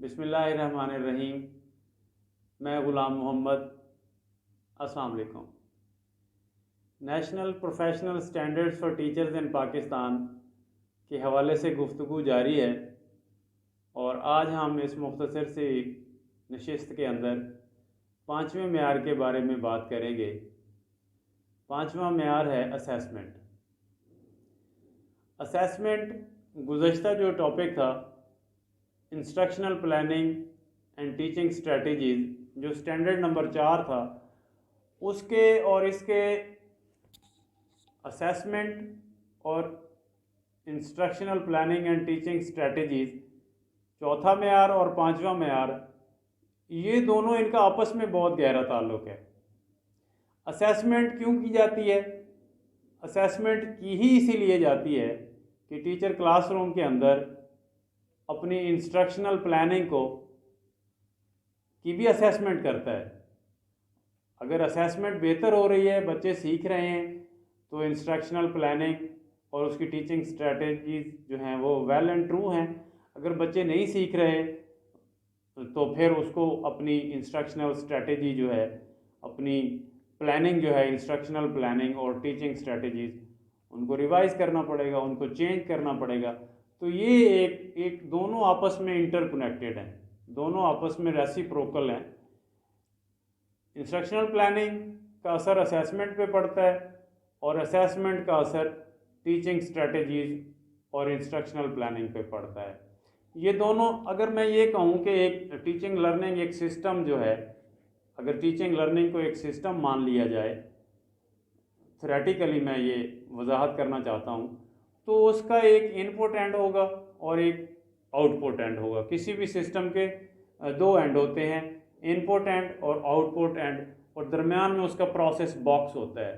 बिस्मिल्लाहिर्रहमानिर्रहीम। मैं ग़ुलाम मोहम्मद। अस्सलाम वालेकुम। National professional standards for teachers in Pakistan के हवाले से गुफ्तगू जारी है और आज हम इस मुख्तसर सी नशिस्त के अंदर पाँचवें मेयार के बारे में बात करेंगे। पाँचवा मेयार है असेसमेंट। असेसमेंट गुज़श्ता जो टॉपिक था instructional planning and teaching strategies, जो स्टैंडर्ड नंबर 4 था, उसके और इसके असेसमेंट और instructional planning and teaching strategies, चौथा मेयार और पाँचवा मेयार, ये दोनों इनका आपस में बहुत गहरा ताल्लुक़ है। असेसमेंट क्यों की जाती है? असेसमेंट की ही इसीलिए जाती है कि टीचर क्लासरूम के अंदर अपनी इंस्ट्रक्शनल प्लानिंग की भी असेसमेंट करता है। अगर असेसमेंट बेहतर हो रही है, बच्चे सीख रहे हैं, तो इंस्ट्रक्शनल प्लानिंग और उसकी टीचिंग स्ट्रेटजीज़ जो हैं वो वेल एंड ट्रू हैं। अगर बच्चे नहीं सीख रहे तो फिर उसको अपनी इंस्ट्रक्शनल स्ट्रेटजी जो है, अपनी प्लानिंग जो है, इंस्ट्रक्शनल प्लानिंग और टीचिंग स्ट्रेटजीज़, उनको रिवाइज़ करना पड़ेगा, उनको चेंज करना पड़ेगा। तो ये एक दोनों आपस में इंटरकनेक्टेड हैं, दोनों आपस में रेसिप्रोकल हैं। इंस्ट्रक्शनल प्लानिंग का असर असेसमेंट पे पड़ता है और असेसमेंट का असर टीचिंग स्ट्रेटजीज़ और इंस्ट्रक्शनल प्लानिंग पे पड़ता है। ये दोनों, अगर मैं ये कहूँ कि एक टीचिंग लर्निंग एक सिस्टम जो है, अगर टीचिंग लर्निंग को एक सिस्टम मान लिया जाए, थ्योरेटिकली मैं ये वजाहत करना चाहता हूँ, तो उसका एक इनपुट एंड होगा और एक आउटपुट एंड होगा। किसी भी सिस्टम के दो एंड होते हैं, इनपुट एंड और आउटपुट एंड, और दरमियान में उसका प्रोसेस बॉक्स होता है।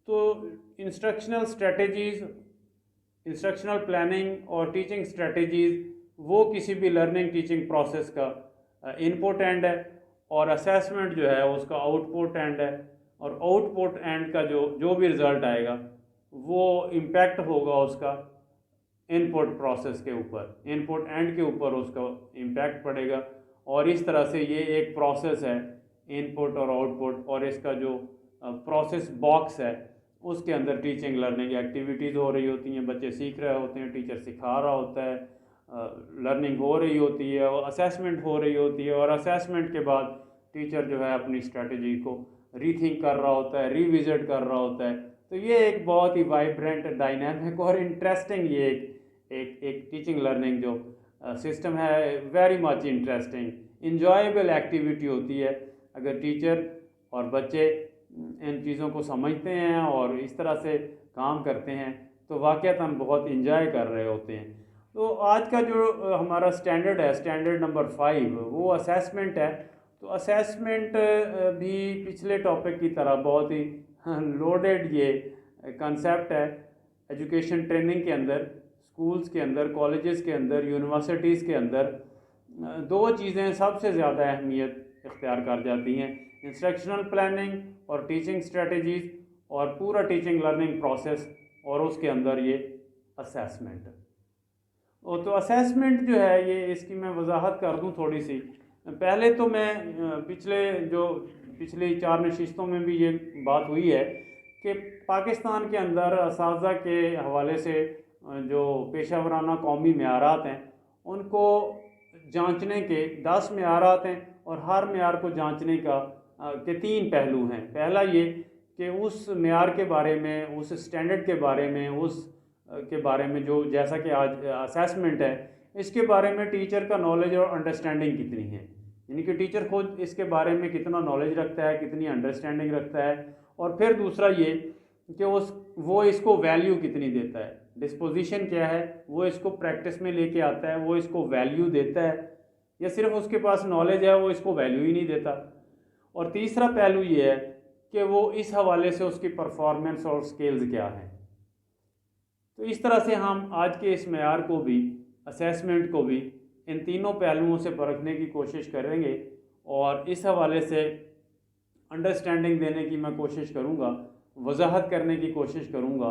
तो इंस्ट्रक्शनल स्ट्रेटजीज़, इंस्ट्रक्शनल प्लानिंग और टीचिंग स्ट्रेटजीज़ वो किसी भी लर्निंग टीचिंग प्रोसेस का इनपुट एंड है और असेसमेंट जो है उसका आउटपुट एंड है। और आउटपुट एंड का जो भी रिज़ल्ट आएगा वो इम्पैक्ट होगा उसका इनपुट प्रोसेस के ऊपर, इनपुट एंड के ऊपर उसका इम्पैक्ट पड़ेगा। और इस तरह से ये एक प्रोसेस है, इनपुट और आउटपुट, और इसका जो प्रोसेस बॉक्स है उसके अंदर टीचिंग लर्निंग एक्टिविटीज़ हो रही होती हैं, बच्चे सीख रहे होते हैं, टीचर सिखा रहा होता है, लर्निंग हो रही होती है और असेसमेंट हो रही होती है। और असेसमेंट के बाद टीचर जो है अपनी स्ट्रेटजी को रीथिंक कर रहा होता है, रिविजिट कर रहा होता है। तो ये एक बहुत ही वाइब्रेंट, डायनामिक और इंटरेस्टिंग ये एक टीचिंग लर्निंग जो सिस्टम है, very much interesting, enjoyable activity होती है। अगर टीचर और बच्चे इन चीज़ों को समझते हैं और इस तरह से काम करते हैं तो वाक़ईतन बहुत इंजॉय कर रहे होते हैं। तो आज का जो हमारा स्टैंडर्ड है, स्टैंडर्ड नंबर 5, वो असेसमेंट है। तो असेसमेंट भी पिछले टॉपिक की तरह बहुत ही लोडेड ये कंसेप्ट है। एजुकेशन ट्रेनिंग के अंदर, स्कूल्स के अंदर, कॉलेजेस के अंदर, यूनिवर्सिटीज़ के अंदर दो चीज़ें सबसे ज़्यादा अहमियत इख्तियार कर जाती हैं, इंस्ट्रक्शनल प्लानिंग और टीचिंग स्ट्रेटजीज़ और पूरा टीचिंग लर्निंग प्रोसेस, और उसके अंदर ये असेसमेंट। तो असेसमेंट जो है ये, इसकी मैं वजाहत कर दूं थोड़ी सी। पहले तो मैं पिछली 4 नशिस्तों में भी ये बात हुई है कि पाकिस्तान के अंदर असातिज़ा के हवाले से जो पेशा वराना कौमी मेयारात हैं उनको जांचने के 10 मेयारात हैं और हर मेयार को जांचने के 3 पहलू हैं। पहला ये कि उस मेयार के बारे में, उस स्टैंडर्ड के बारे में, के बारे में जो, जैसा कि आज असेसमेंट है, इसके बारे में टीचर का नॉलेज और अंडरस्टैंडिंग कितनी है, यानी कि टीचर खुद इसके बारे में कितना नॉलेज रखता है, कितनी अंडरस्टैंडिंग रखता है। और फिर दूसरा ये कि वो इसको वैल्यू कितनी देता है, डिस्पोजिशन क्या है, वो इसको प्रैक्टिस में लेके आता है, वो इसको वैल्यू देता है, या सिर्फ उसके पास नॉलेज है, वो इसको वैल्यू ही नहीं देता। और तीसरा पहलू ये है कि वो इस हवाले से उसकी परफॉर्मेंस और स्किल्स क्या हैं। तो इस तरह से हम आज के इस मेयार को भी, असेसमेंट को भी, इन तीनों पहलुओं से परखने की कोशिश करेंगे और इस हवाले से अंडरस्टैंडिंग देने की मैं कोशिश करूँगा, वजाहत करने की कोशिश करूँगा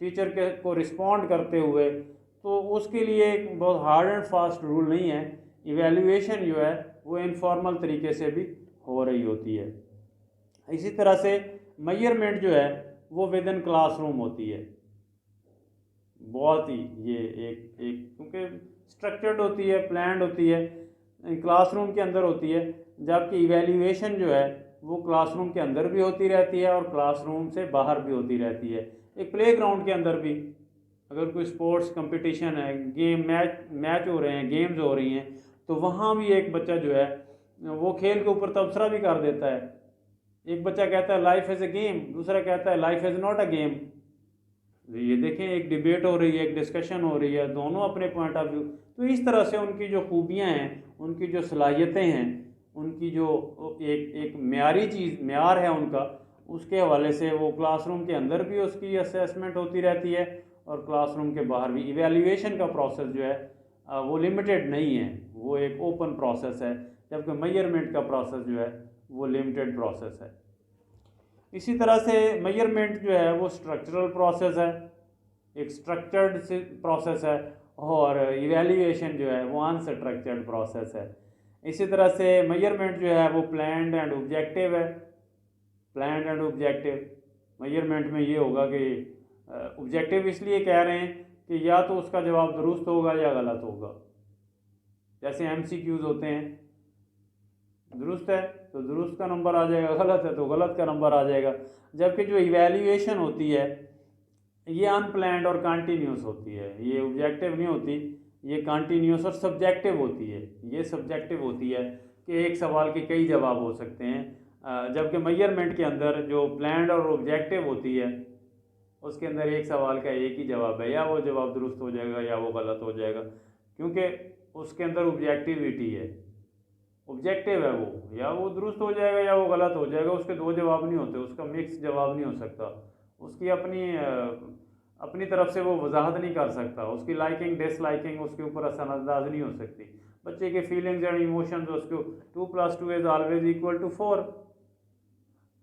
टीचर के को रिस्पॉन्ड करते हुए, तो उसके लिए एक बहुत हार्ड एंड फास्ट रूल नहीं है। इवैल्यूएशन जो है वो इनफॉर्मल तरीके से भी हो रही होती है। इसी तरह से मेजरमेंट जो है वो विद इन क्लासरूम होती है। बहुत ही ये एक क्योंकि स्ट्रक्चर्ड होती है, प्लान्ड होती है, क्लासरूम के अंदर होती है, जबकि इवैल्यूएशन जो है वो क्लासरूम के अंदर भी होती रहती है और क्लासरूम से बाहर भी होती रहती है। एक प्ले ग्राउंड के अंदर भी अगर कोई स्पोर्ट्स कंपटीशन है, गेम मैच हो रहे हैं, गेम्स हो रही हैं, तो वहाँ भी एक बच्चा जो है वो खेल के ऊपर तबसरा भी कर देता है। एक बच्चा कहता है लाइफ इज़ ए गेम, दूसरा कहता है life is not a game. ये देखें, एक डिबेट हो रही है, एक डिस्कशन हो रही है, दोनों अपने पॉइंट ऑफ व्यू। तो इस तरह से उनकी जो खूबियाँ हैं, उनकी जो सलाहियतें हैं, उनकी जो एक म्यारी चीज़, म्यार है उनका, उसके हवाले से वो क्लासरूम के अंदर भी उसकी असेसमेंट होती रहती है और क्लासरूम के बाहर भी। इवैल्यूएशन का प्रोसेस जो है वो लिमिटेड नहीं है, वो एक ओपन प्रोसेस है, जबकि मेजरमेंट का प्रोसेस जो है वो लिमिटेड प्रोसेस है। इसी तरह से मेजरमेंट जो है वो स्ट्रक्चरल प्रोसेस है, एक स्ट्रक्चर्ड प्रोसेस है, और इवैल्यूएशन जो है वो अनस्ट्रक्चर्ड प्रोसेस है। इसी तरह से मेजरमेंट जो है वो प्लान्ड एंड ऑब्जेक्टिव है। प्लान्ड एंड ऑब्जेक्टिव मेजरमेंट में ये होगा कि ऑब्जेक्टिव इसलिए कह रहे हैं कि या तो उसका जवाब दुरुस्त होगा या गलत होगा। जैसे MCQs होते हैं, दुरुस्त है तो दुरुस्त का नंबर आ जाएगा, गलत है तो गलत का नंबर आ जाएगा। जबकि जो इवैल्यूएशन होती है ये अनप्लान्ड और कंटिन्यूस होती है, ये ऑब्जेक्टिव नहीं होती, ये कंटिन्यूस और सब्जेक्टिव होती है। ये सब्जेक्टिव होती है कि एक सवाल के कई जवाब हो सकते हैं, जबकि मेजरमेंट के अंदर जो प्लान्ड और ऑब्जेक्टिव होती है उसके अंदर एक सवाल का एक ही जवाब है, या वो जवाब दुरुस्त हो जाएगा या वो गलत हो जाएगा, क्योंकि उसके अंदर ऑब्जेक्टिविटी है। ऑब्जेक्टिव है वो, या वो दुरुस्त हो जाएगा या वो गलत हो जाएगा, उसके दो जवाब नहीं होते, उसका मिक्स जवाब नहीं हो सकता, उसकी अपनी तरफ से वो वजाहत नहीं कर सकता, उसकी लाइकिंग डिसलाइकिंग उसके ऊपर असरअंदाज नहीं हो सकती। बच्चे के फीलिंग्स एंड इमोशंस उसको 2+2 इज़ ऑलवेज इक्वल टू 4।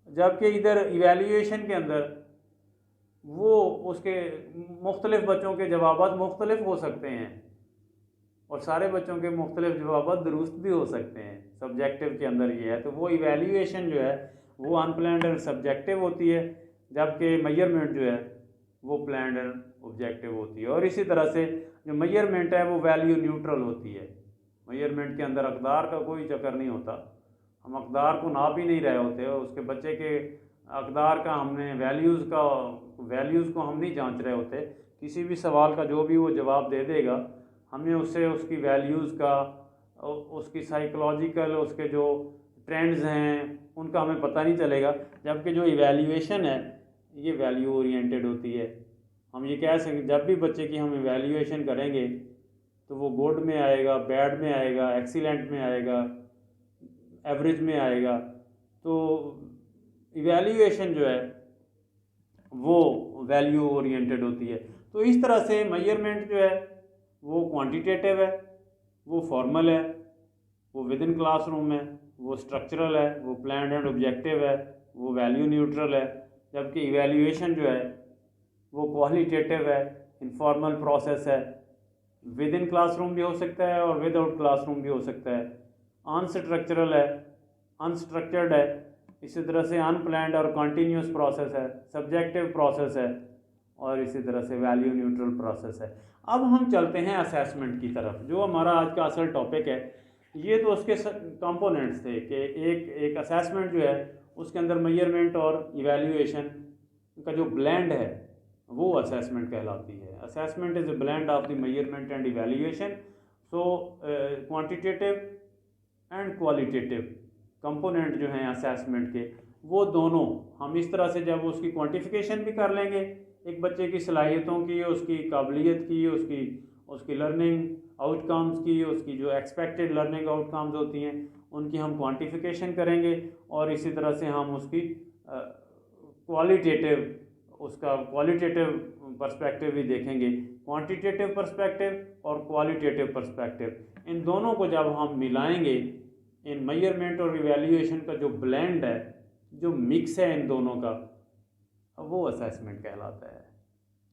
जबकि इधर इवैल्यूएशन के अंदर वो उसके मुख्तलिफ बच्चों के जवाबात मुख्तलिफ हो सकते हैं और सारे बच्चों के मुख्तलिफ जवाबात दुरुस्त भी हो सकते हैं। सब्जेक्टिव के अंदर ये है, तो वो इवैल्यूएशन जो है वो अनप्लान्ड एंड सब्जेक्टिव होती है, जबकि मेजरमेंट जो है वो प्लान्ड एंड ऑब्जेक्टिव होती है। और इसी तरह से जो मेजरमेंट है वो वैल्यू न्यूट्रल होती है। मेजरमेंट के अंदर अकदार का कोई चक्कर नहीं होता, हम अकदार को नाप ही नहीं रहे होते, उसके बच्चे के अकदार का हमने वैल्यूज़ को हम नहीं जांच रहे होते। किसी भी सवाल का जो भी वो जवाब दे देगा, हमें उससे उसकी वैल्यूज़ का, उसकी साइकोलॉजिकल, उसके जो ट्रेंड्स हैं उनका हमें पता नहीं चलेगा। जबकि जो इवैल्यूएशन है ये वैल्यू ओरिएंटेड होती है। हम ये कह सकें जब भी बच्चे की हम इवैल्यूएशन करेंगे तो वो गुड में आएगा, बैड में आएगा, एक्सीलेंट में आएगा, एवरेज में आएगा। तो इवैल्यूएशन जो है वो वैल्यू ओरिएंटेड होती है। तो इस तरह से मेजरमेंट जो है वो क्वांटिटेटिव है, वो फॉर्मल है, वो विद इन क्लासरूम है, वो स्ट्रक्चरल है, वो प्लान्ड एंड ऑब्जेक्टिव है, वो वैल्यू न्यूट्रल है। जबकि इवैल्यूएशन जो है वो क्वालिटेटिव है, इनफॉर्मल प्रोसेस है, विद इन क्लासरूम भी हो सकता है और विदाउट क्लासरूम भी हो सकता है, अनस्ट्रक्चरल है, अनस्ट्रक्चर्ड है, इसी तरह से अनप्लान्ड और कंटिन्यूस प्रोसेस है, सब्जेक्टिव प्रोसेस है, और इसी तरह से वैल्यू न्यूट्रल प्रोसेस है। अब हम चलते हैं असेसमेंट की तरफ, जो हमारा आज का असल टॉपिक है। ये तो उसके कंपोनेंट्स थे कि एक असेसमेंट जो है उसके अंदर मेजरमेंट और इवैल्यूएशन का जो ब्लेंड है वो असेसमेंट कहलाती है। Assessment is a blend of the measurement and evaluation. So quantitative and qualitative component जो हैं असेसमेंट के, वो दोनों हम इस तरह से जब उसकी क्वांटिफिकेशन भी कर लेंगे, एक बच्चे की सलाहियतों की, उसकी काबिलियत की, उसकी लर्निंग आउटकम्स की, उसकी जो एक्सपेक्टेड लर्निंग आउटकम्स होती हैं उनकी हम क्वांटिफिकेशन करेंगे, और इसी तरह से हम उसकी क्वालिटेटिव पर्सपेक्टिव भी देखेंगे। क्वांटिटेटिव पर्सपेक्टिव और क्वालिटेटिव पर्सपेक्टिव, इन दोनों को जब हम मिलाएंगे, इन मेजरमेंट और इवैल्यूएशन का जो ब्लेंड है, जो मिक्स है इन दोनों का, वो असेसमेंट कहलाता है।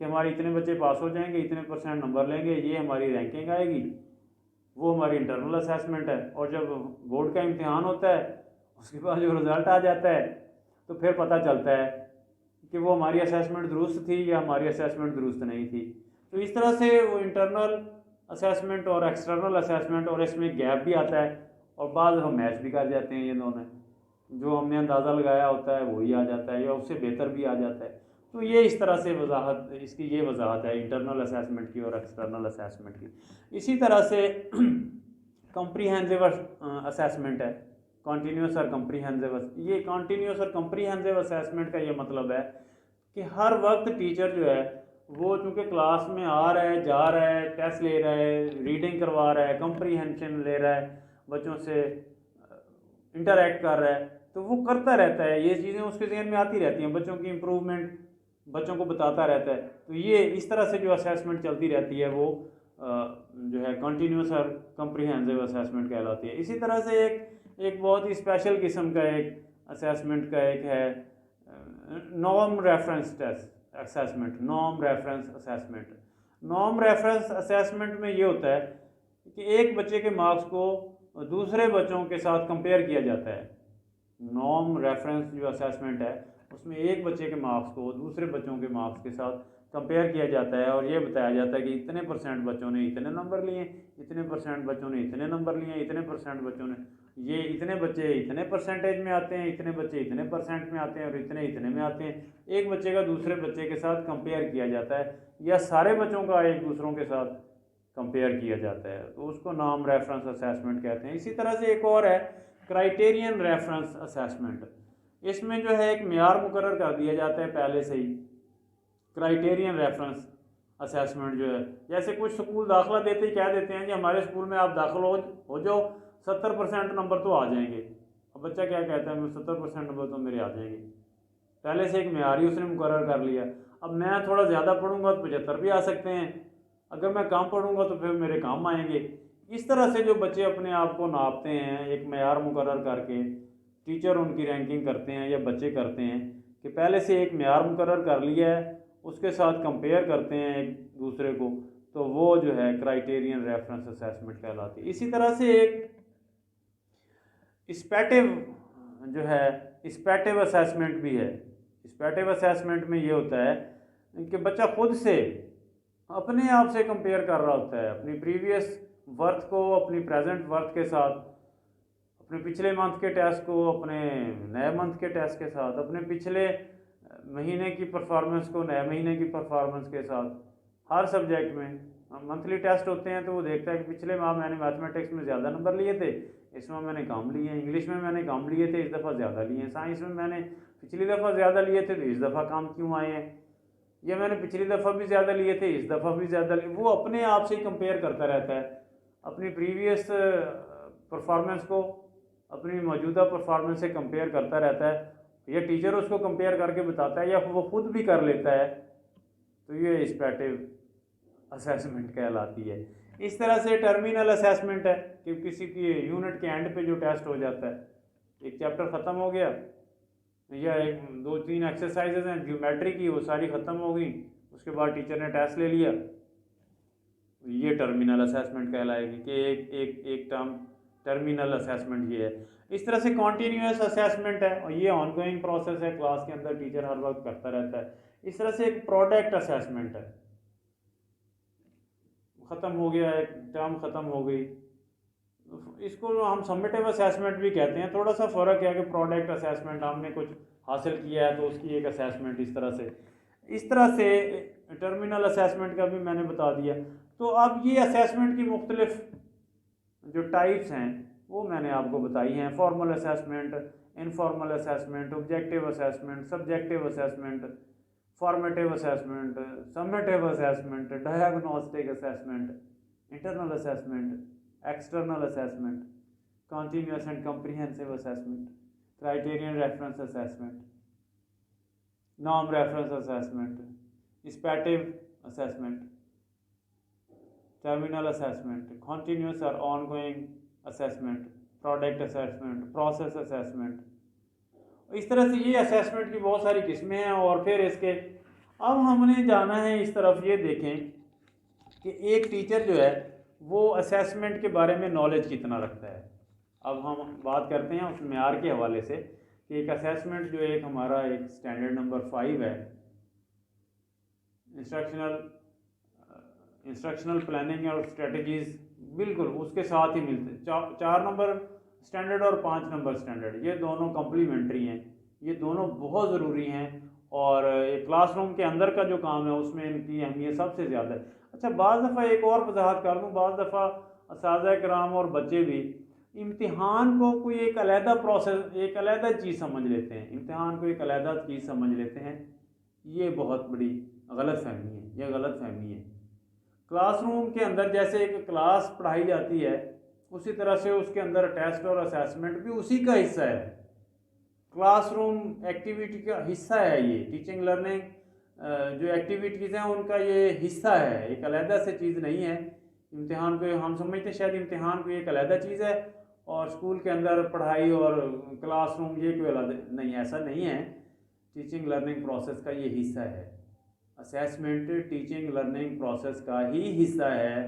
कि हमारे इतने बच्चे पास हो जाएंगे, इतने % नंबर लेंगे, ये हमारी रैंकिंग आएगी, वो हमारी इंटरनल असेसमेंट है। और जब बोर्ड का इम्तिहान होता है उसके बाद जो रिज़ल्ट आ जाता है तो फिर पता चलता है कि वो हमारी असेसमेंट दुरुस्त थी या हमारी असेसमेंट दुरुस्त नहीं थी। तो इस तरह से वो इंटरनल असेसमेंट और एक्सटर्नल असेसमेंट, और इसमें गैप भी आता है, और बाद हम मैच भी कर जाते हैं, ये दोनों जो हमने अंदाज़ा लगाया होता है वही आ जाता है या उससे बेहतर भी आ जाता है। तो ये इस तरह से वजाहत, इसकी ये वजाहत है इंटरनल असेसमेंट की और एक्सटर्नल असेसमेंट की। इसी तरह से कॉम्प्रीहेंसिव असेसमेंट है, कॉन्टीन्यूस और कॉम्प्रीहेंसिव। ये कॉन्टीन्यूस और कॉम्प्रीहेंसिव असेसमेंट का ये मतलब है कि हर वक्त टीचर जो है वो चूँकि क्लास में आ रहा है, जा रहा है, टेस्ट ले रहा है, रीडिंग करवा रहा है, कॉम्प्रीहेंशन ले रहा है, बच्चों से इंटरेक्ट कर रहा है, तो वो करता रहता है, ये चीज़ें उसके जहन में आती रहती हैं, बच्चों की इम्प्रूवमेंट बच्चों को बताता रहता है। तो ये इस तरह से जो असेसमेंट चलती रहती है वो जो है कंटिन्यूस और कॉम्प्रिहेंसिव असेसमेंट कहलाती है। इसी तरह से एक बहुत ही स्पेशल किस्म का एक असेसमेंट का एक है norm reference test assessment, norm reference assessment. Norm reference assessment में ये होता है कि एक बच्चे के मार्क्स को दूसरे बच्चों के साथ कंपेयर किया जाता है। नॉर्म रेफरेंस जो असेसमेंट है उसमें एक बच्चे के मार्क्स को दूसरे बच्चों के मार्क्स के साथ कंपेयर किया जाता है और ये बताया जाता है कि इतने % बच्चों ने इतने नंबर लिए, इतने % बच्चों ने इतने नंबर लिए, इतने % बच्चों ने, ये इतने बच्चे इतने % में आते हैं, इतने बच्चे इतने % में आते हैं और इतने इतने में आते हैं। एक बच्चे का दूसरे बच्चे के साथ कंपेयर किया जाता है या सारे बच्चों का एक दूसरों के साथ कंपेयर किया जाता है, तो उसको नॉर्म रेफरेंस असेसमेंट कहते हैं। इसी तरह से एक और है क्राइटेरियन रेफरेंस असेसमेंट। इसमें जो है एक मेयार मुकर्रर कर दिया जाता है पहले से ही। क्राइटेरियन रेफरेंस असेसमेंट जो है, जैसे कुछ स्कूल दाखिला देते ही कह देते हैं कि हमारे स्कूल में आप दाखिल हो जाओ, 70% नंबर तो आ जाएंगे। अब बच्चा क्या कहता है, 70% नंबर तो मेरे आ जाएंगे, पहले से एक मेयार ही उसने मुकर्रर कर लिया। अब मैं थोड़ा ज़्यादा पढ़ूंगा तो 75 भी आ सकते हैं, अगर मैं कम पढ़ूंगा तो फिर मेरे काम आएंगे। इस तरह से जो बच्चे अपने आप को नापते हैं एक मेयार मुकर्रर करके, टीचर उनकी रैंकिंग करते हैं या बच्चे करते हैं कि पहले से एक मेयार मुकर्रर कर लिया है, उसके साथ कंपेयर करते हैं एक दूसरे को, तो वो जो है क्राइटेरियन रेफरेंस असेसमेंट कहलाती है। इसी तरह से एक स्पेटिव जो है स्पेटिव असेसमेंट भी है। स्पेटिव असेसमेंट में ये होता है कि बच्चा खुद से अपने आप से कंपेयर कर रहा होता है अपनी प्रीवियस वर्थ को अपनी प्रेजेंट वर्थ के साथ, अपने पिछले मंथ के टेस्ट को अपने नए मंथ के टेस्ट के साथ, अपने पिछले महीने की परफॉर्मेंस को नए महीने की परफॉर्मेंस के साथ। हर सब्जेक्ट में मंथली टेस्ट होते हैं तो वो देखता है कि पिछले माह मैंने मैथमेटिक्स में ज़्यादा नंबर लिए थे, इस माह मैंने कम लिए हैं, इंग्लिश में मैंने कम लिए थे, इस दफ़ा ज़्यादा लिए हैं, साइंस में मैंने पिछली दफ़ा ज़्यादा लिए थे तो इस दफ़ा कम क्यों आए हैं, या मैंने पिछली दफ़ा भी ज़्यादा लिए थे इस दफ़ा भी ज़्यादा लिए। वो अपने आप से कंपेयर करता रहता है अपनी प्रीवियस परफॉर्मेंस को अपनी मौजूदा परफॉर्मेंस से कंपेयर करता रहता है, या टीचर उसको कंपेयर करके बताता है या वो खुद भी कर लेता है। तो ये स्पेटिव असेसमेंट कहलाती है। इस तरह से टर्मिनल असेसमेंट है कि किसी की यूनिट के एंड पे जो टेस्ट हो जाता है, एक चैप्टर ख़त्म हो गया या एक 2-3 एक्सरसाइजेज हैं ज्योमेट्री की वो सारी ख़त्म हो गई, उसके बाद टीचर ने टेस्ट ले लिया, ये टर्मिनल असेसमेंट कहलाएगी कि एक टर्म टर्मिनल असेसमेंट ये है। इस तरह से कॉन्टीन्यूस असेसमेंट है और ये ऑनगोइंग प्रोसेस है, क्लास के अंदर टीचर हर वक्त करता रहता है। इस तरह से एक प्रोडक्ट असेसमेंट है, ख़त्म हो गया, एक टर्म ख़त्म हो गई, इसको हम समेटिव असेसमेंट भी कहते हैं। थोड़ा सा फ़र्क है कि प्रोडक्ट असेसमेंट हमने कुछ हासिल किया है तो उसकी एक असेसमेंट इस तरह से टर्मिनल असेसमेंट का भी मैंने बता दिया। तो अब ये असेसमेंट की मुख्तलिफ जो टाइप्स हैं वो मैंने आपको बताई हैं, formal assessment, informal assessment, objective assessment, subjective assessment, formative assessment, summative assessment, diagnostic assessment, internal assessment, external assessment, continuous and comprehensive assessment, criterion reference assessment, norm reference assessment, स्पेटिव असेसमेंट, टर्मिनल असेसमेंट, कॉन्टीन्यूस और ongoing assessment, product assessment, process assessment. इस तरह से ये assessment की बहुत सारी किस्में हैं और फिर इसके अब हमने जाना है इस तरफ, ये देखें कि एक टीचर जो है वो असेसमेंट के बारे में नॉलेज कितना रखता है। अब हम बात करते हैं उस मेयार के हवाले से कि एक असेसमेंट जो एक हमारा एक स्टैंडर्ड नंबर 5 है, इंस्ट्रक्शनल प्लानिंग और स्ट्रेटजीज, बिल्कुल उसके साथ ही मिलते हैं। 4 नंबर स्टैंडर्ड और 5 नंबर स्टैंडर्ड, ये दोनों कम्प्लीमेंट्री हैं, ये दोनों बहुत ज़रूरी हैं। और क्लासरूम के अंदर का जो काम है उसमें इनकी अहमियत सबसे ज़्यादा है। अच्छा, बाज़ दफ़ा एक और वजाहत कर दूँ, बाज़ दफ़ा असातिज़ा कराम और बच्चे भी इम्तिहान को कोई एक अलहदा प्रोसेस, एक अलहदा चीज़ समझ लेते हैं, इम्तिहान को एक अलहदा चीज़ समझ लेते हैं। ये बहुत बड़ी गलत फहमी है, ये गलत फहमी है। क्लासरूम के अंदर जैसे एक क्लास पढ़ाई जाती है, उसी तरह से उसके अंदर टेस्ट और असेसमेंट भी उसी का हिस्सा है, क्लासरूम एक्टिविटी का हिस्सा है। ये टीचिंग लर्निंग जो एक्टिविटीज़ हैं उनका ये हिस्सा है, एक अलहदा से चीज़ नहीं है। इम्तिहान को हम समझते शायद इम्तिहान को एक अलहदा चीज़ है और स्कूल के अंदर पढ़ाई और क्लासरूम ये कोई अलग नहीं, ऐसा नहीं है। टीचिंग लर्निंग प्रोसेस का ये हिस्सा है, असेसमेंट टीचिंग लर्निंग प्रोसेस का ही हिस्सा है।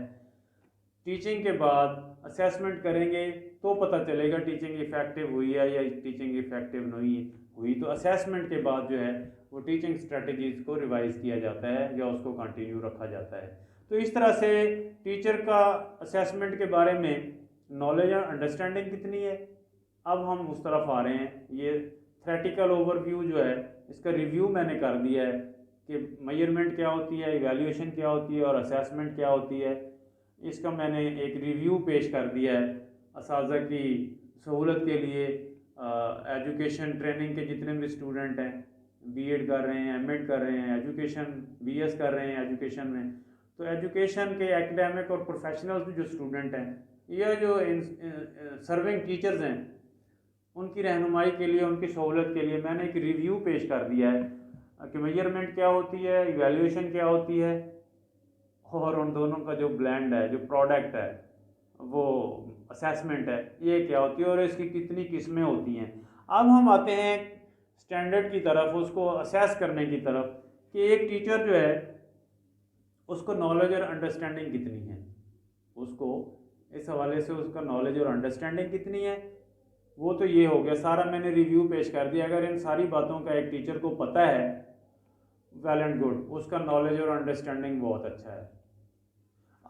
टीचिंग के बाद असेसमेंट करेंगे तो पता चलेगा टीचिंग इफ़ेक्टिव हुई है या टीचिंग इफ़ेक्टिव नहीं हुई। तो असेसमेंट के बाद जो है वो टीचिंग स्ट्रेटजीज़ को रिवाइज़ किया जाता है या उसको कंटिन्यू रखा जाता है। तो इस तरह से टीचर का असेसमेंट के बारे में नॉलेज और अंडरस्टैंडिंग कितनी है, अब हम उस तरफ आ रहे हैं। ये थ्योरेटिकल ओवरव्यू जो है इसका रिव्यू मैंने कर दिया है कि मेजरमेंट क्या होती है, इवैल्यूएशन क्या होती है और असेसमेंट क्या होती है। इसका मैंने एक रिव्यू पेश कर दिया है असातिज़ा की सहूलत के लिए। एजुकेशन ट्रेनिंग के जितने भी स्टूडेंट हैं, बीएड कर रहे हैं, एमएड कर रहे हैं, एजुकेशन बीएस कर रहे हैं एजुकेशन में, तो एजुकेशन के एकेडमिक और प्रोफेशनल जो स्टूडेंट हैं या जो सर्विंग टीचर्स हैं, उनकी रहनुमाई के लिए, उनकी सहूलत के लिए मैंने एक रिव्यू पेश कर दिया है कि मेजरमेंट क्या होती है, इवैल्यूएशन क्या होती है और उन दोनों का जो ब्लेंड है, जो प्रोडक्ट है वो असेसमेंट है, ये क्या होती है और इसकी कितनी किस्में होती हैं। अब हम आते हैं स्टैंडर्ड की तरफ, उसको असेस करने की तरफ कि एक टीचर जो है उसको नॉलेज और अंडरस्टैंडिंग कितनी है, उसको इस हवाले से उसका नॉलेज और अंडरस्टैंडिंग कितनी है। वो तो ये हो गया, सारा मैंने रिव्यू पेश कर दिया। अगर इन सारी बातों का एक टीचर को पता है, वेल एंड गुड, उसका नॉलेज और अंडरस्टैंडिंग बहुत अच्छा है।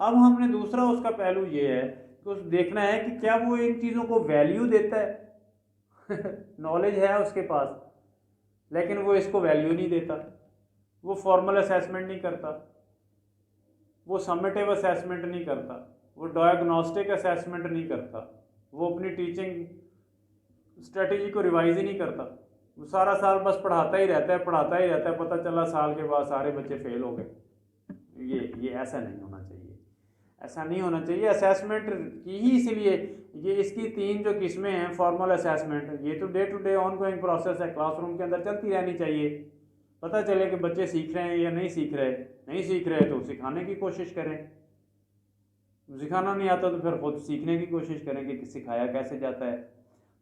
अब हमने दूसरा उसका पहलू ये है कि उस देखना है कि क्या वो इन चीज़ों को वैल्यू देता है नॉलेज है उसके पास लेकिन वो इसको वैल्यू नहीं देता, वो फॉर्मल असेसमेंट नहीं करता, वो समेटिव असेसमेंट नहीं करता, वो डायग्नोस्टिक असेसमेंट नहीं करता, वो अपनी टीचिंग स्ट्रेटजी को रिवाइज ही नहीं करता, वो सारा साल बस पढ़ाता ही रहता है, पढ़ाता ही रहता है, पता चला साल के बाद सारे बच्चे फेल हो गए। ये ऐसा नहीं होना चाहिए, ऐसा नहीं होना चाहिए। असेसमेंट की ही इसीलिए ये इसकी 3 जो किस्में हैं, फॉर्मल असेसमेंट, ये तो day to day ongoing process है, क्लासरूम के अंदर चलती रहनी चाहिए। पता चले कि बच्चे सीख रहे हैं या नहीं सीख रहे, नहीं सीख रहे तो सिखाने की कोशिश करें, सिखाना नहीं आता तो फिर खुद सीखने की कोशिश करें कि सिखाया कैसे जाता है।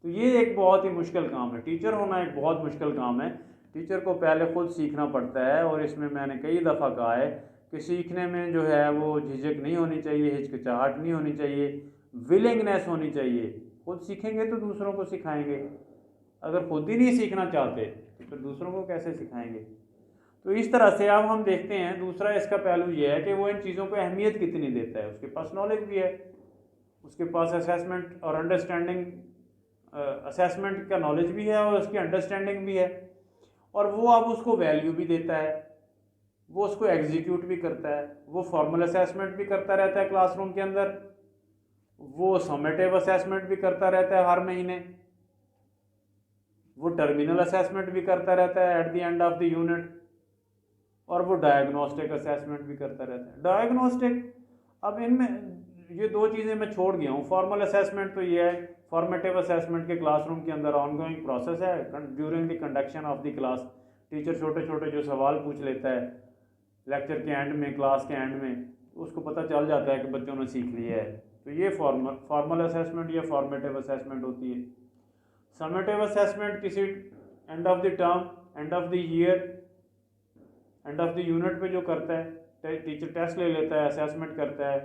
तो ये एक बहुत ही मुश्किल काम है, टीचर होना एक बहुत मुश्किल काम है। टीचर को पहले खुद सीखना पड़ता है और इसमें मैंने कई दफ़ा कहा है कि सीखने में जो है वो झिझक नहीं होनी चाहिए, हिचकिचाहट नहीं होनी चाहिए, विलिंगनेस होनी चाहिए। खुद सीखेंगे तो दूसरों को सिखाएंगे, अगर खुद ही नहीं सीखना चाहते तो फिर दूसरों को कैसे सिखाएंगे। तो इस तरह से अब हम देखते हैं दूसरा इसका पहलू ये है कि वो इन चीज़ों को अहमियत कितनी देता है। उसके पास नॉलेज भी है, उसके पास असेसमेंट और अंडरस्टैंडिंग, असेसमेंट का नॉलेज भी है और उसकी अंडरस्टैंडिंग भी है, और वो अब उसको वैल्यू भी देता है, वो उसको एग्जीक्यूट भी करता है, वो फॉर्मल असेसमेंट भी करता रहता है क्लासरूम के अंदर, वो समेटिव असेसमेंट भी करता रहता है हर महीने, वो टर्मिनल असेसमेंट भी करता रहता है at the end of the unit, और वो डायग्नोस्टिक असेसमेंट भी करता रहता है। डायग्नोस्टिक, अब इनमें ये 2 चीज़ें मैं छोड़ गया हूँ। फॉर्मल असेसमेंट तो ये है, फॉर्मेटिव असेसमेंट के क्लासरूम के अंदर ऑन गोइंग प्रोसेस है, during the conduction of the class teacher छोटे छोटे जो सवाल पूछ लेता है लेक्चर के एंड में, क्लास के एंड में, उसको पता चल जाता है कि बच्चों ने सीख लिया है। तो ये फॉर्मल असेसमेंट या फॉर्मेटिव असेसमेंट होती है। समेटिव असेसमेंट किसी end of the term, end of the year end of the unit पे जो करता है, टीचर टेस्ट ले लेता है, असेसमेंट करता है,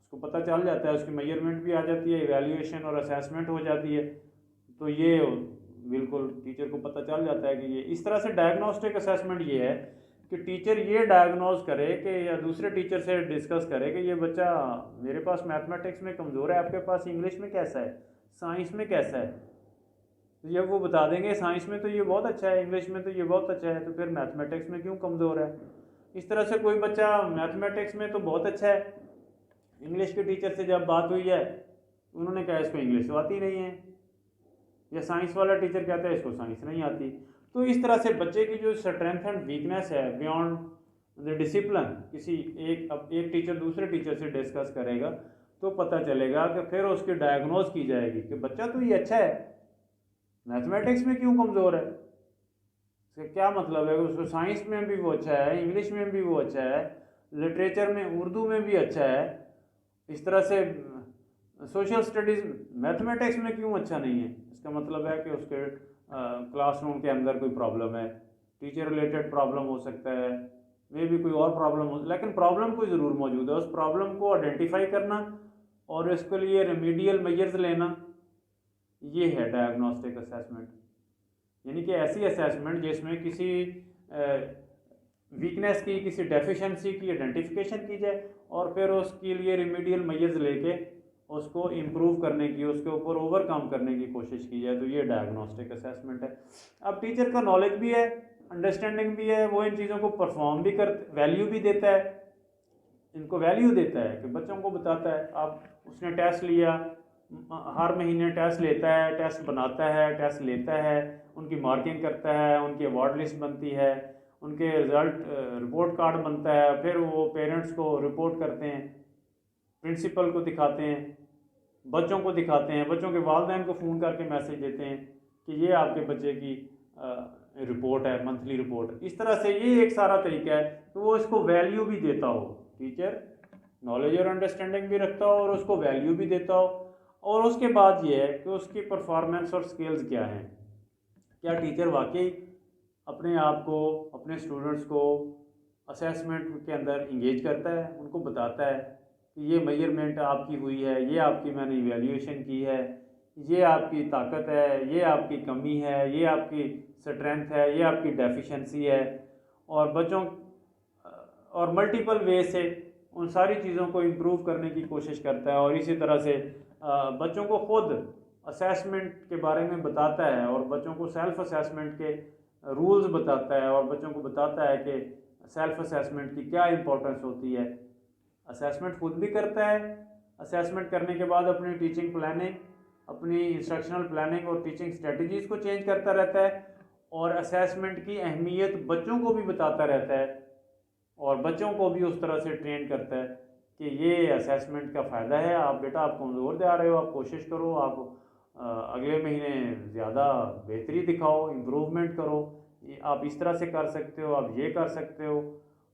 उसको पता चल जाता है, उसकी मेजरमेंट भी आ जाती है, इवैल्यूएशन और असेसमेंट हो जाती है। तो ये बिल्कुल टीचर को पता चल जाता है कि ये इस तरह से डायग्नोस्टिक असेसमेंट ये है कि टीचर ये डायग्नोज करे कि या दूसरे टीचर से डिस्कस करे कि ये बच्चा मेरे पास मैथमेटिक्स में कमज़ोर है, आपके पास इंग्लिश में कैसा है, साइंस में कैसा है। तो जब वो बता देंगे साइंस में तो ये बहुत अच्छा है, इंग्लिश में तो ये बहुत अच्छा है, तो फिर मैथमेटिक्स में क्यों कमज़ोर है। इस तरह से कोई बच्चा मैथमेटिक्स में तो बहुत अच्छा है, इंग्लिश के टीचर से जब बात हुई है उन्होंने कहा इसको इंग्लिश तो आती नहीं है, या साइंस वाला टीचर कहता है इसको साइंस नहीं आती। तो इस तरह से बच्चे की जो स्ट्रेंथ एंड वीकनेस है बियॉन्ड द डिसिप्लिन, किसी एक टीचर दूसरे टीचर से डिस्कस करेगा तो पता चलेगा कि फिर उसकी डायग्नोज की जाएगी कि बच्चा तो ये अच्छा है, मैथमेटिक्स में क्यों कमज़ोर है। इसका क्या मतलब है, उसको साइंस में भी वो अच्छा है, इंग्लिश में भी वो अच्छा है, लिटरेचर में उर्दू में भी अच्छा है, इस तरह से सोशल स्टडीज़ मैथमेटिक्स में क्यों अच्छा नहीं है। इसका मतलब है कि उसके क्लासरूम के अंदर कोई प्रॉब्लम है, टीचर रिलेटेड प्रॉब्लम हो सकता है, मे भी कोई और प्रॉब्लम हो, लेकिन प्रॉब्लम कोई ज़रूर मौजूद है। उस प्रॉब्लम को आइडेंटिफाई करना और इसके लिए रेमीडियल मेजर्स लेना, ये है डायग्नोस्टिक असेसमेंट। यानी कि ऐसी असेसमेंट जिसमें किसी वीकनेस की, किसी डेफिशिएंसी की आइडेंटिफिकेशन की जाए और फिर उसके लिए रेमीडियल मेजर्स लेके उसको इम्प्रूव करने की, उसके ऊपर ओवरकम करने की कोशिश की जाए, तो ये डायग्नोस्टिक असेसमेंट है। अब टीचर का नॉलेज भी है, अंडरस्टैंडिंग भी है, वो इन चीज़ों को परफॉर्म भी कर, वैल्यू भी देता है, इनको वैल्यू देता है कि बच्चों को बताता है। अब उसने टेस्ट लिया, हर महीने टेस्ट लेता है, टेस्ट बनाता है, टेस्ट लेता है, उनकी मार्किंग करता है, उनकी अवार्ड लिस्ट बनती है, उनके रिज़ल्ट रिपोर्ट कार्ड बनता है, फिर वो पेरेंट्स को रिपोर्ट करते हैं, प्रिंसिपल को दिखाते हैं, बच्चों को दिखाते हैं, बच्चों के वालिदैन को फ़ोन करके मैसेज देते हैं कि ये आपके बच्चे की रिपोर्ट है, मंथली रिपोर्ट। इस तरह से ये एक सारा तरीका है कि वो इसको वैल्यू भी देता हो, टीचर नॉलेज और अंडरस्टैंडिंग भी रखता हो और उसको वैल्यू भी देता हो। और उसके बाद ये है कि उसकी परफॉर्मेंस और स्किल्स क्या हैं, क्या टीचर वाकई अपने आप को, अपने स्टूडेंट्स को असेसमेंट के अंदर इंगेज करता है, उनको बताता है कि ये मेजरमेंट आपकी हुई है, ये आपकी मैंने इवैल्यूएशन की है, ये आपकी ताकत है, ये आपकी कमी है, ये आपकी स्ट्रेंथ है, ये आपकी डेफिशिएंसी है। और बच्चों और मल्टीपल वे से उन सारी चीज़ों को इम्प्रूव करने की कोशिश करता है। और इसी तरह से बच्चों को खुद असेसमेंट के बारे में बताता है और बच्चों को सेल्फ असेसमेंट के रूल्स बताता है और बच्चों को बताता है कि सेल्फ असेसमेंट की क्या इम्पोर्टेंस होती है। असेसमेंट खुद भी करता है, असेसमेंट करने के बाद अपनी टीचिंग प्लानिंग, अपनी इंस्ट्रक्शनल प्लानिंग और टीचिंग स्ट्रेटजीज़ को चेंज करता रहता है और असेसमेंट की अहमियत बच्चों को भी बताता रहता है और बच्चों को भी उस तरह से ट्रेन करता है कि ये असेसमेंट का फ़ायदा है, आप बेटा आप कमज़ोर जा रहे हो, आप कोशिश करो, आप अगले महीने ज़्यादा बेहतरी दिखाओ, इम्प्रूवमेंट करो, आप इस तरह से कर सकते हो, आप ये कर सकते हो,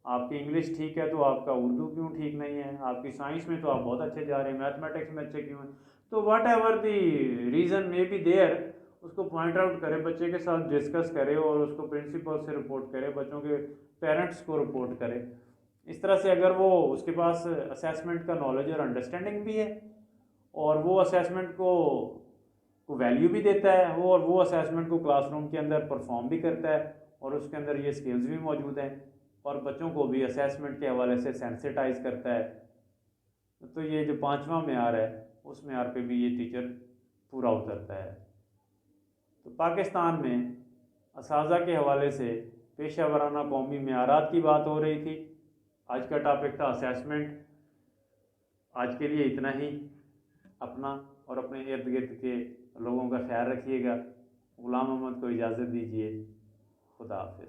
आपकी इंग्लिश ठीक है तो आपका उर्दू क्यों ठीक नहीं है, आपकी साइंस में तो आप बहुत अच्छे जा रहे हैं, मैथमेटिक्स में अच्छे क्यों हैं। तो whatever the reason may be there, उसको पॉइंट आउट करे, बच्चे के साथ डिस्कस करे और उसको प्रिंसिपल से रिपोर्ट करे, बच्चों के पेरेंट्स को रिपोर्ट करे। इस तरह से अगर वो उसके पास असेसमेंट का नॉलेज और अंडरस्टैंडिंग भी है और वो असेसमेंट को वैल्यू भी देता है, वो असेसमेंट को क्लासरूम के अंदर परफॉर्म भी करता है और उसके अंदर ये स्किल्स भी मौजूद हैं और बच्चों को भी असेसमेंट के हवाले से सेंसिटाइज करता है, तो ये जो 5वां मेयार है उस मेयार पे भी ये टीचर पूरा उतरता है। तो पाकिस्तान में असाजा के हवाले से पेशा वराना कौमी मेयारात की बात हो रही थी। आज का टॉपिक था असेसमेंट। आज के लिए इतना ही। अपना और अपने इर्द गिर्द के लोगों का ख्याल रखिएगा। गुलाम मोहम्मद को इजाज़त दीजिए। खुदा हाफिज़।